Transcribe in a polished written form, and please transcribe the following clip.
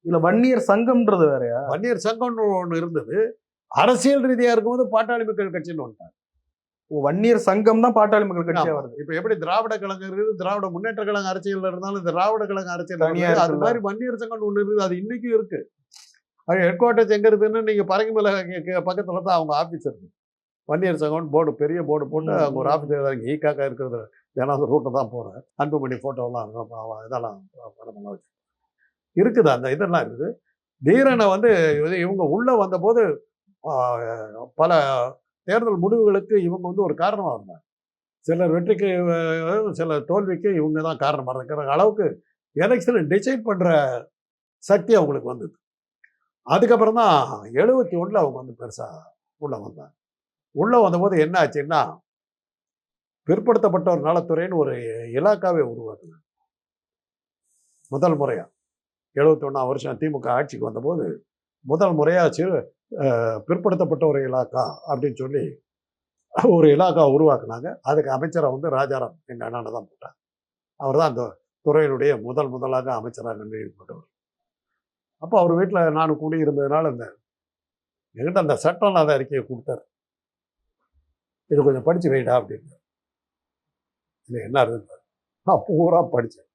இல்ல வன்னியர் சங்கம்ன்றது வேறயா? வன்னியர் சங்கம்னு ஒன்று இருந்தது. அரசியல் ரீதியா இருக்கும்போது பாட்டாளி மக்கள் கட்சின்னு வந்துட்டாங்க. வன்னியர் சங்கம் தான் பாட்டாளி மக்கள் கட்சியா வருது. இப்ப எப்படி திராவிட கழகம் இருக்குது, திராவிட முன்னேற்ற கழகம் அரசியல் இருந்தாலும் திராவிட கழகம் அரசியல் அது மாதிரி வன்னியர் சங்கம் ஒன்று இருக்குது. அது இன்னைக்கும் இருக்கு. அது ஹெட் குவார்ட்டர்ஸ் எங்க இருக்குதுன்னு நீங்க பரங்கிமலை பக்கத்துல தான் அவங்க ஆபீஸ் இருக்கு. வன்னியர் சங்கம் போர்டு, பெரிய போர்டு போட்டு அவங்க ஒரு ஆஃபீஸ் ஈக்காக்கா இருக்கிறது. ஏன்னா அந்த ரூட்டை தான் போகிறேன். அன்புமணி ஃபோட்டோலாம் இதெல்லாம் படமெல்லாம் வச்சு இருக்குது. அந்த இதெல்லாம் இருக்குது. தீரனை இவங்க உள்ளே வந்தபோது பல தேர்தல் முடிவுகளுக்கு இவங்க ஒரு காரணமாக இருந்தாங்க. சிலர் வெற்றிக்கு, சிலர் தோல்விக்கு இவங்க தான் காரணமாக இருக்கிற அளவுக்கு எலெக்ஷனை டிசைட் பண்ணுற சக்தி அவங்களுக்கு வந்தது. அதுக்கப்புறம் தான் 71 அவங்க பெருசாக உள்ளே வந்தாங்க. உள்ளே வந்தபோது என்ன ஆச்சுன்னா, பிற்படுத்தப்பட்டோர் நலத்துறைன்னு ஒரு இலாக்காவே உருவாக்குனாங்க. முதல் முறையாக 71ஆம் வருஷம் திமுக ஆட்சிக்கு வந்தபோது முதல் முறையாக பிற்படுத்தப்பட்ட ஒரு இலாக்கா அப்படின்னு சொல்லி ஒரு இலாக்கா உருவாக்குனாங்க. அதுக்கு அமைச்சராக ராஜாராம் எங்கள் அண்ணனை தான் போட்டார். அவர் தான் அந்த துறையினுடைய முதலாக அமைச்சராக நியமிக்கப்பட்டவர். அப்போ அவர் வீட்டில் நான் கூடியிருந்ததுனால என்கிட்ட அந்த சட்டநாத அறிக்கையை கொடுத்தார். இது கொஞ்சம் படித்து வைடா அப்படின்னு. இல்லை என்ன இருக்கு நான் பூரா படித்தேன்.